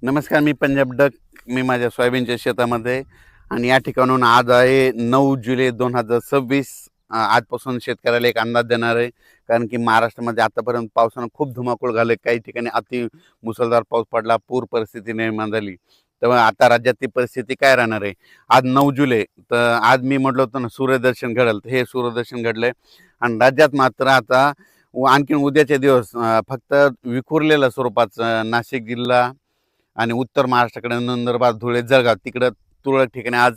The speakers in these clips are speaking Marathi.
नमस्कार, मी पंजाब डक. मी माझ्या सोयाबीनच्या शेतामध्ये आणि या ठिकाणून आज आहे 9 जुलै 2026. आजपासून शेतकऱ्याला एक अंदाज देणार आहे. कारण की महाराष्ट्रामध्ये आतापर्यंत पावसानं खूप धुमाकूळ घाले, काही ठिकाणी अति मुसळधार पाऊस पडला, पूर परिस्थिती निर्माण झाली. तर आता राज्यात ती परिस्थिती काय राहणार आहे? आज 9 जुलै, तर आज मी म्हटलं होतं ना सूर्यदर्शन घडेल, तर हे सूर्यदर्शन घडलंय. आणि राज्यात मात्र आता आणखीन उद्याचे दिवस फक्त विखुरलेल्या स्वरूपाचं नाशिक जिल्हा आणि उत्तर महाराष्ट्राकडे नंदुरबार, धुळे, जळगाव तिकडं तुरळक ठिकाणी आज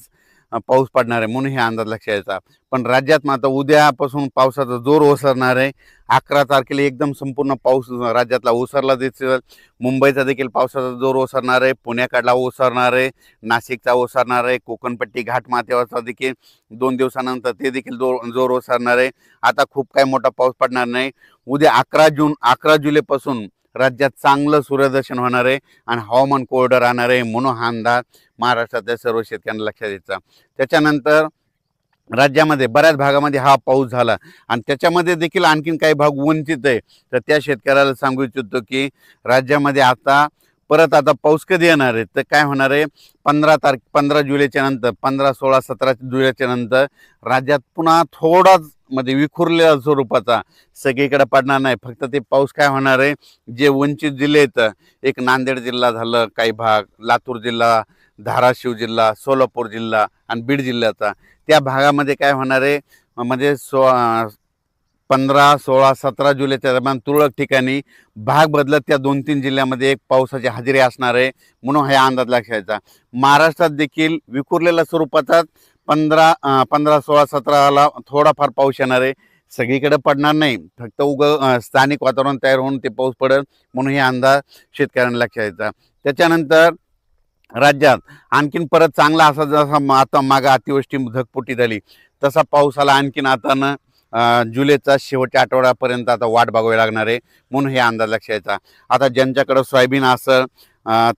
पाऊस पडणार आहे म्हणून हे अंदाज लक्षात यायचा. पण राज्यात मात्र उद्यापासून पावसाचा जोर ओसरणार आहे. 11 तारखेला एकदम संपूर्ण पाऊस राज्यातला ओसरला दिसेल. मुंबईचा देखील पावसाचा जोर ओसरणार आहे, पुण्याकडला ओसरणार आहे, नाशिकचा ओसरणार आहे, कोकणपट्टी घाटमाथ्यावरचा देखील 2 दिवसानंतर ते देखील जोर ओसरणार आहे. आता खूप काही मोठा पाऊस पडणार नाही. उद्या 11 जुलैपासून राज्यात चांगलं सूर्यदर्शन होणार आहे आणि हवामान कोरडं राहणार आहे म्हणून हा अंदाज महाराष्ट्रातल्या सर्व शेतकऱ्यांना लक्षात द्यायचा. त्याच्यानंतर राज्यामध्ये बऱ्याच भागामध्ये हा पाऊस झाला आणि त्याच्यामध्ये देखील आणखीन काही भाग वंचित आहे. तर त्या शेतकऱ्याला सांगू इच्छितो की राज्यामध्ये आता पाऊस कधी येणार आहे, तर काय होणार आहे, 15 जुलैच्या नंतर, 15, 16, 17 जुलैच्या नंतर राज्यात पुन्हा थोडाच म्हणजे विखुरलेल्या स्वरूपाचा सगळीकडे पडणार नाही. फक्त ते पाऊस काय होणार आहे, जे वंचित जिल्हे आहेत, एक नांदेड जिल्हा झालं, काही भाग लातूर जिल्हा, धाराशिव जिल्हा, सोलापूर जिल्हा आणि बीड जिल्ह्याचा, त्या भागामध्ये काय होणार आहे म्हणजे 15, 16, 17 जुलैच्या दरम्यान तुरळक ठिकाणी भाग बदलत त्या 2-3 जिल्ह्यामध्ये एक पावसाची हजेरी असणार आहे म्हणून हा अंदाज लक्षायचा. महाराष्ट्रात देखील विखुरलेल्या स्वरूपाचाच 15, 16, 17ला थोडाफार पाऊस येणार आहे. सगळीकडे पडणार नाही, फक्त स्थानिक वातावरण तयार होऊन ते पाऊस पडेल म्हणून हे अंदाज शेतकऱ्यांना लक्षायचा. त्याच्यानंतर राज्यात आणखीन परत चांगला असा जसा आता मागं अतिवृष्टी ढगफुटी झाली तसा पाऊस आला आणखीन आता ना जुलैचा शेवटच्या आठवड्यापर्यंत आता वाट बघावी लागणार आहे म्हणून हे अंदाज लक्षायचा. आता ज्यांच्याकडं सोयाबीन असेल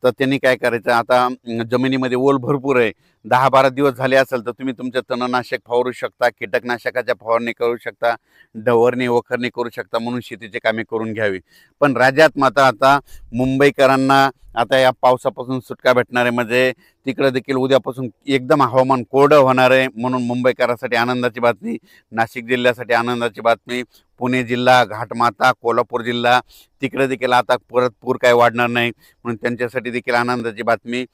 तर त्यांनी काय करायचं, आता जमिनीमध्ये ओल भरपूर आहे, 10-12 दिवस झाले असेल तर तुम्ही तुमचं तणनाशक फवारू शकता, कीटकनाशकाच्या फवारणी करू शकता, डवरणी वखरणी करू शकता म्हणून शेतीची कामे करून घ्यावी. पण राज्यात मात्र आता मुंबईकरांना आता या पावसापासून सुटका भेटणार आहे. म्हणजे तिकडं देखील उद्यापासून एकदम हवामान कोरडं होणार आहे म्हणून मुंबईकरांसाठी आनंदाची बातमी, नाशिक जिल्ह्यासाठी आनंदाची बातमी, पुणे जिल्हा, घाटमाथा, कोल्हापूर जिल्हा तिकडे देखील आता परत पूर काय वाढणार नाही म्हणून त्यांच्यासाठी देखील आनंदाची बातमी.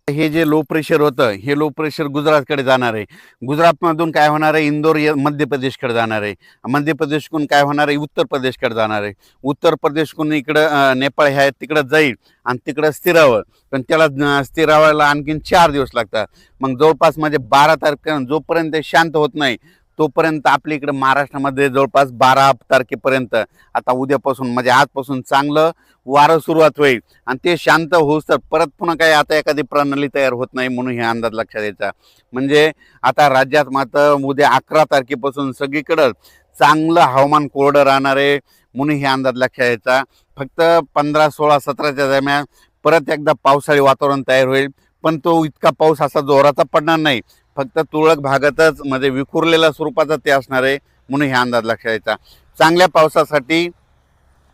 हे जे लो प्रेशर होतं, हे लो प्रेशर गुजरातकडे जाणार आहे. गुजरातमधून काय होणार आहे, इंदोर मध्य प्रदेशकडे जाणार आहे. मध्य प्रदेशकडून काय होणार आहे, उत्तर प्रदेशकडे जाणार आहे. उत्तर प्रदेशकडून इकडं नेपाळ ह्या तिकडं जाईल आणि तिकडं स्थिरावं, पण त्याला स्थिरावायला आणखीन 4 दिवस लागतात. मग जवळपास म्हणजे 12 तारखेपर्यंत जोपर्यंत शांत होत नाही तोपर्यंत आपल्या इकडं महाराष्ट्रामध्ये जवळपास 12 तारखेपर्यंत आता उद्यापासून म्हणजे आजपासून चांगलं वारं सुरुवात होईल आणि ते शांत होऊस तर परत पुन्हा काही आता एखादी प्रणाली तयार होत नाही म्हणून हे अंदाज लक्षात द्यायचा. म्हणजे आता राज्यात मात्र उद्या 11 तारखेपासून सगळीकडं चांगलं हवामान कोरडं राहणार आहे म्हणून हे अंदाज लक्षात द्यायचा. फक्त 15, 16, 17च्या दरम्यान परत एकदा पावसाळी वातावरण तयार होईल, पण तो इतका पाऊस असा जोराचा पडणार नाही, फक्त तुरळक भागातच म्हणजे विखुरलेल्या स्वरूपाचा ते असणार आहे म्हणून हे अंदाज लक्षात द्यायचा. चांगल्या पावसासाठी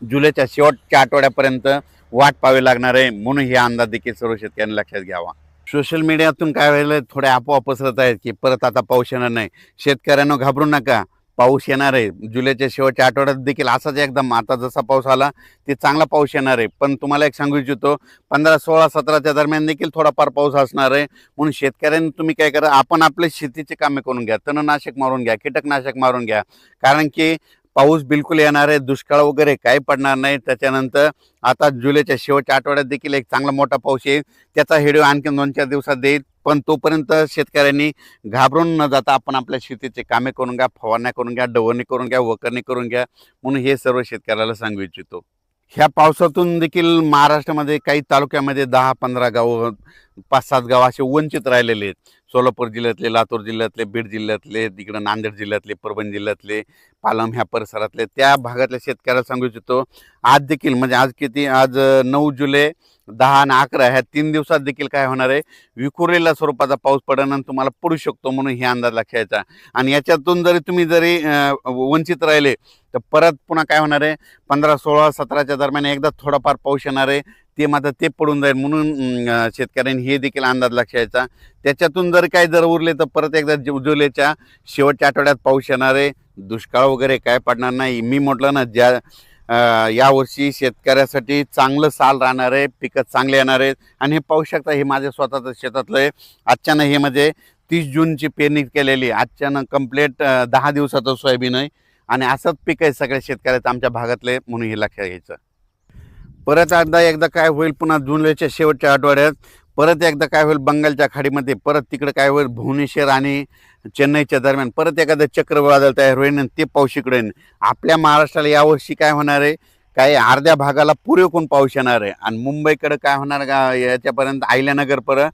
जुलैच्या शेवटच्या आठवड्यापर्यंत वाट पाहावी लागणार आहे म्हणून हे अंदाज देखील सर्व शेतकऱ्यांनी लक्षात घ्यावा. सोशल मीडियातून काय व्हायला थोड्या अफवा पसरत आहेत की परत आता पाऊस येणार नाही. शेतकऱ्यांना घाबरू नका, पाऊस येणार आहे. जुलैच्या शेवटच्या आठवड्यात देखील असाच एकदम आता जसा पाऊस आला ते चांगला पाऊस येणार आहे. पण तुम्हाला एक सांगू इच्छितो, 15, 16, 17च्या दरम्यान देखील थोडाफार पाऊस असणार आहे म्हणून शेतकऱ्यांनी तुम्ही काय करा, आपण आपले शेतीचे कामे करून घ्या, तणनाशक मारून घ्या, कीटकनाशक मारून घ्या. कारण की पाऊस बिलकुल येणार आहे, दुष्काळ वगैरे काही पडणार नाही. त्याच्यानंतर आता जुलैच्या शेवटच्या आठवड्यात देखील एक चांगला मोठा पाऊस येईल, त्याचा व्हिडिओ आणखी 2-4 दिवसात देईल. पण तोपर्यंत शेतकऱ्यांनी घाबरून न जाता आपण आपल्या शेतीचे कामे करून घ्या, फवारण्या करून घ्या, डवरणी करून घ्या, वखरणी करून घ्या म्हणून हे सर्व शेतकऱ्याला सांगू इच्छितो. ह्या पावसातून देखील महाराष्ट्रामध्ये काही तालुक्यामध्ये 10-15 गावं, 5-7 गाव असे वंचित राहिलेले आहेत. सोलापूर जिल्ह्यातले, लातूर जिल्ह्यातले, बीड जिल्ह्यातले, तिकडं नांदेड जिल्ह्यातले, परभणी जिल्ह्यातले, पालम ह्या परिसरातले त्या भागातल्या शेतकऱ्याला सांगू इच्छितो, आज देखील म्हणजे आज 9 जुलै, 10 आणि 11 ह्या 3 दिवसात देखील काय होणार आहे, विखुरलेल्या स्वरूपाचा पाऊस पडणं तुम्हाला पडू शकतो म्हणून हे अंदाज लक्षायचा. आणि याच्यातून तुम्ही वंचित राहिले तर परत पुन्हा काय होणार आहे, 15, 16, 17च्या दरम्यान एकदा थोडाफार पाऊस येणार आहे. ते मात्र ते पडून जाईल. म्हणून शेतकऱ्यांनी हे देखील अंदाज लक्षायचा. त्याच्यातून जर उरले तर परत एकदा जुलैच्या शेवटच्या आठवड्यात पाऊस येणार आहे. दुष्काळ वगैरे काय पडणार नाही. मी म्हटलं ना, यावर्षी शेतकऱ्यासाठी चांगलं साल राहणार आहे, पिकं चांगले येणार आहेत. आणि हे पाहू शकता, हे माझ्या स्वतःचं शेतातलं आहे. आजच्यानं हे म्हणजे 30 जूनची पेरणी केलेली, आजच्यानं कंप्लीट 10 दिवसाचं सोयाबीन आहे. आणि असंच पीक आहे सगळ्या शेतकऱ्याचं आमच्या भागातले, म्हणून हे लक्षात घ्यायचं. परत एकदा काय होईल, पुन्हा जुलैच्या शेवटच्या आठवड्यात परत एकदा काय होईल, बंगालच्या खाडीमध्ये परत तिकडे काय होईल, भुवनेश्वर आणि चेन्नईच्या दरम्यान परत एखादं चक्रवादळ तयार होईल आणि ते पाऊस इकडे येईल. आपल्या महाराष्ट्राला यावर्षी काय होणार आहे, काही अर्ध्या भागाला पुरेपूर पाऊस येणार आहे. आणि मुंबईकडे काय होणार का, याच्यापर्यंत अहिल्यानगरपर्यंत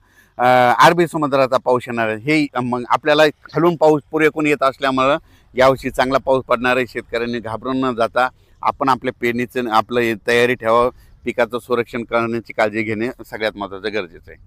अरबी समुद्राचा पाऊस येणार आहे. हे मग आपल्याला खालून पाऊस पुरेपूर येत असल्यामुळं यावर्षी चांगला पाऊस पडणार आहे. शेतकऱ्यांनी घाबरून न जाता आपण आपल्या पेरणीचं आपलं तयारी ठेवावं. पिकाचं संरक्षण करण्याची काळजी घेणे सगळ्यात महत्त्वाचं गरजेचं आहे.